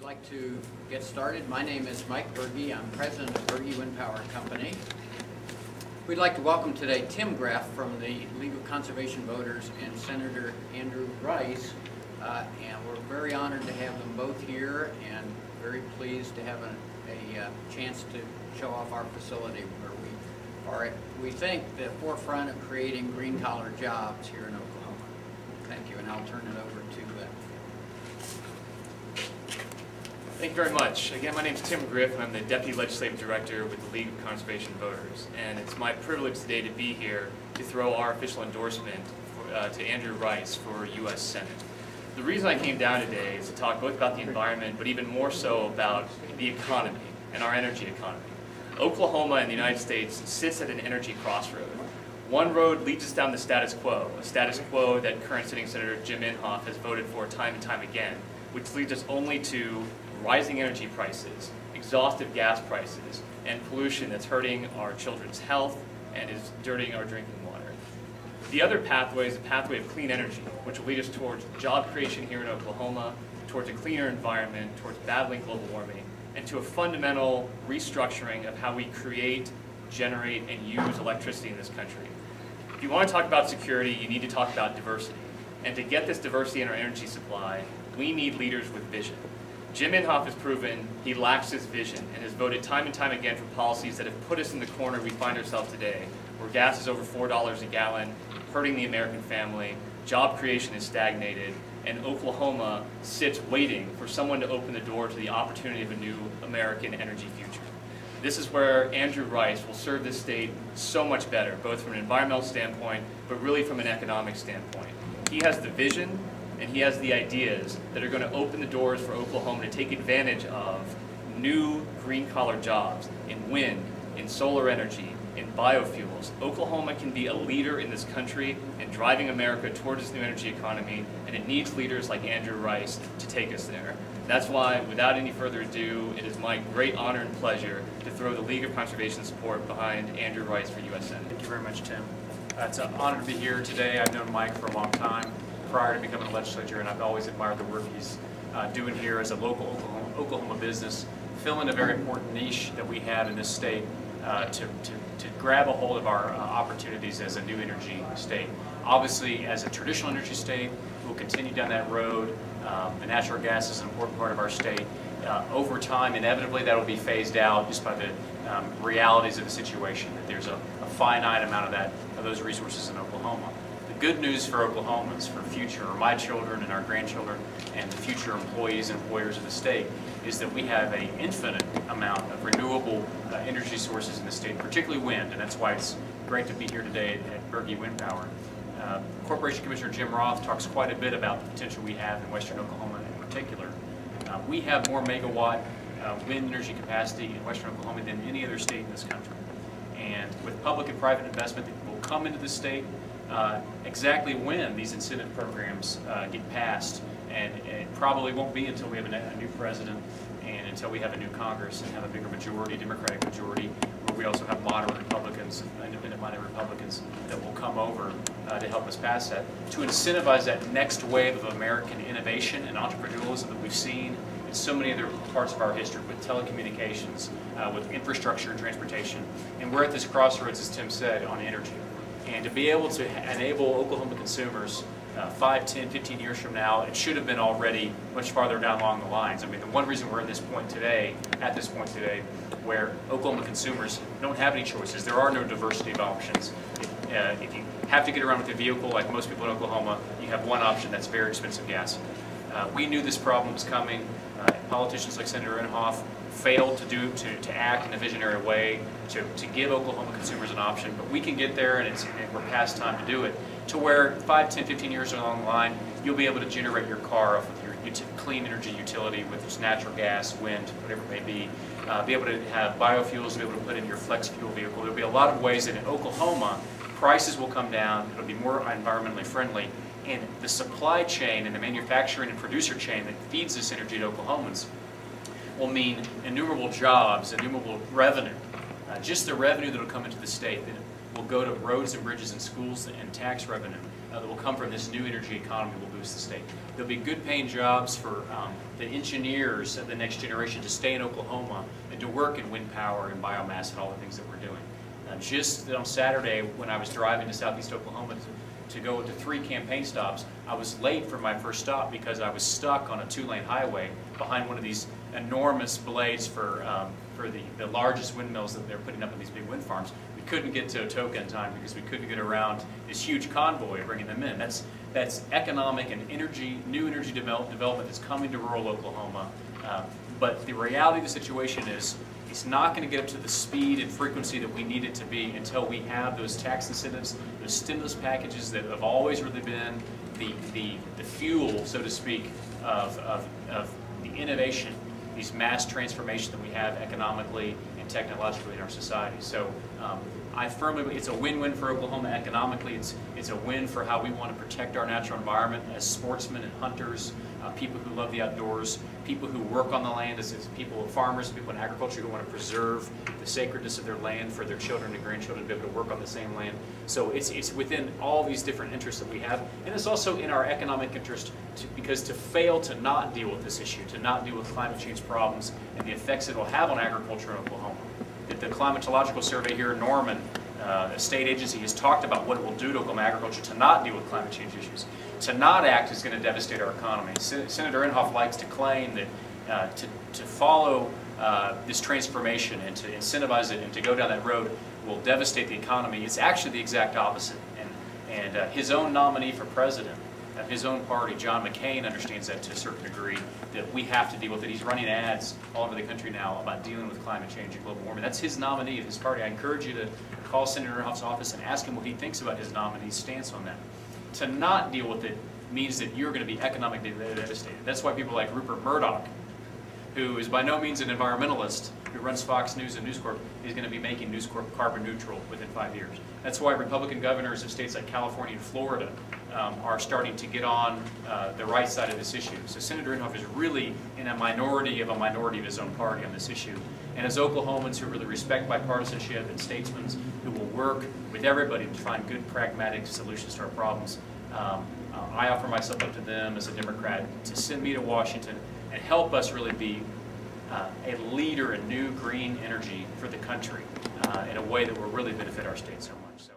like to get started. My name is Mike Bergey. I'm president of Bergey Wind Company. We'd like to welcome today Tim Graff from the League of Conservation Voters and Senator Andrew Rice. And we're very honored to have them both here and very pleased to have a chance to show off our facility where we are at, we think, the forefront of creating green-collar jobs here in Oklahoma. Thank you, and I'll turn it over to Thank you very much. Again, my name is Tim Graff, and I'm the Deputy Legislative Director with the League of Conservation Voters. And it's my privilege today to be here to throw our official endorsement to Andrew Rice for U.S. Senate. The reason I came down today is to talk both about the environment, but even more so about the economy and our energy economy. Oklahoma and the United States sits at an energy crossroad. One road leads us down the status quo, a status quo that current sitting Senator Jim Inhofe has voted for time and time again, which leads us only to rising energy prices, exhaustive gas prices, and pollution that's hurting our children's health and is dirtying our drinking water. The other pathway is a pathway of clean energy, which will lead us towards job creation here in Oklahoma, towards a cleaner environment, towards battling global warming, and to a fundamental restructuring of how we create, generate, and use electricity in this country. If you want to talk about security, you need to talk about diversity. And to get this diversity in our energy supply, we need leaders with vision. Jim Inhofe has proven he lacks this vision and has voted time and time again for policies that have put us in the corner we find ourselves today, where gas is over $4 a gallon, hurting the American family, job creation is stagnated, and Oklahoma sits waiting for someone to open the door to the opportunity of a new American energy future. This is where Andrew Rice will serve this state so much better, both from an environmental standpoint, but really from an economic standpoint. He has the vision, and he has the ideas that are going to open the doors for Oklahoma to take advantage of new green-collar jobs in wind, in solar energy, in biofuels. Oklahoma can be a leader in this country in driving America towards this new energy economy, and it needs leaders like Andrew Rice to take us there. That's why, without any further ado, it is my great honor and pleasure to throw the League of Conservation support behind Andrew Rice for U.S. Senate. Thank you very much, Tim. It's an honor to be here today. I've known Mike for a long time, prior to becoming a legislator, and I've always admired the work he's doing here as a local Oklahoma business, filling a very important niche that we have in this state to grab a hold of our opportunities as a new energy state. Obviously, as a traditional energy state, we'll continue down that road. The natural gas is an important part of our state. Over time, inevitably, that will be phased out just by the realities of the situation, that there's a finite amount of those resources in Oklahoma. The good news for Oklahomans, for future, or my children and our grandchildren, and the future employees and employers of the state, is that we have an infinite amount of renewable energy sources in the state, particularly wind, and that's why it's great to be here today at Bergey Wind Power. Corporation Commissioner Jim Roth talks quite a bit about the potential we have in western Oklahoma in particular. We have more megawatt wind energy capacity in western Oklahoma than any other state in this country. And with public and private investment that will come into the state, exactly when these incentive programs get passed, and it probably won't be until we have a new president and until we have a new Congress and have a bigger majority, Democratic majority, where we also have moderate Republicans, independent-minded Republicans that will come over to help us pass that, to incentivize that next wave of American innovation and entrepreneurialism that we've seen in so many other parts of our history, with telecommunications, with infrastructure and transportation. And we're at this crossroads, as Tim said, on energy. And to be able to enable Oklahoma consumers 5, 10, 15 years from now, it should have been already much farther down along the lines. I mean, the one reason we're at this point today, where Oklahoma consumers don't have any choices, there are no diversity of options. If you have to get around with a vehicle, like most people in Oklahoma, you have one option, that's very expensive gas. We knew this problem was coming. Politicians like Senator Inhofe failed to act in a visionary way to give Oklahoma consumers an option, but we can get there, and we're past time to do it, to where 5, 10, 15 years along the line, you'll be able to generate your car off of your clean energy utility with its natural gas, wind, whatever it may be able to have biofuels, be able to put in your flex fuel vehicle. There'll be a lot of ways that in Oklahoma, prices will come down, it'll be more environmentally friendly, and the supply chain and the manufacturing and producer chain that feeds this energy to Oklahomans will mean innumerable jobs, innumerable revenue. Just the revenue that will come into the state that will go to roads and bridges and schools and tax revenue. that will come from this new energy economy will boost the state. There'll be good paying jobs for the engineers of the next generation to stay in Oklahoma and to work in wind power and biomass and all the things that we're doing. Just on Saturday, when I was driving to southeast Oklahoma to go to 3 campaign stops, I was late for my first stop because I was stuck on a 2-lane highway behind one of these enormous blades for the largest windmills that they're putting up in these big wind farms. We couldn't get to Atoka in time because we couldn't get around this huge convoy bringing them in. That's economic and new energy development that's coming to rural Oklahoma. But the reality of the situation is it's not going to get up to the speed and frequency that we need it to be until we have those tax incentives, those stimulus packages that have always really been the fuel, so to speak, of the innovation, these mass transformation that we have economically and technologically in our society. So I firmly believe it's a win-win for Oklahoma economically. It's a win for how we want to protect our natural environment as sportsmen and hunters, people who love the outdoors, people who work on the land as people, farmers, people in agriculture who want to preserve the sacredness of their land for their children and grandchildren to be able to work on the same land. So it's within all these different interests that we have, and it's also in our economic interest because to fail to not deal with this issue, to not deal with climate change problems and the effects it will have on agriculture in Oklahoma. The climatological survey here in Norman, a state agency, has talked about what it will do to Oklahoma agriculture to not deal with climate change issues. To not act is going to devastate our economy. Senator Inhofe likes to claim that to follow this transformation and to incentivize it and to go down that road will devastate the economy. It's actually the exact opposite. And his own nominee for president of his own party, John McCain, understands that to a certain degree, that we have to deal with it. He's running ads all over the country now about dealing with climate change and global warming. That's his nominee of his party. I encourage you to call Senator Inhofe's office and ask him what he thinks about his nominee's stance on that. To not deal with it means that you're going to be economically devastated. That's why people like Rupert Murdoch, who is by no means an environmentalist, who runs Fox News and News Corp, is going to be making News Corp carbon neutral within 5 years. That's why Republican governors of states like California and Florida are starting to get on the right side of this issue. So Senator Inhofe is really in a minority of his own party on this issue. And as Oklahomans who really respect bipartisanship and statesmen who will work with everybody to find good pragmatic solutions to our problems, I offer myself up to them as a Democrat to send me to Washington and help us really be a leader in new green energy for the country in a way that will really benefit our state so much. So.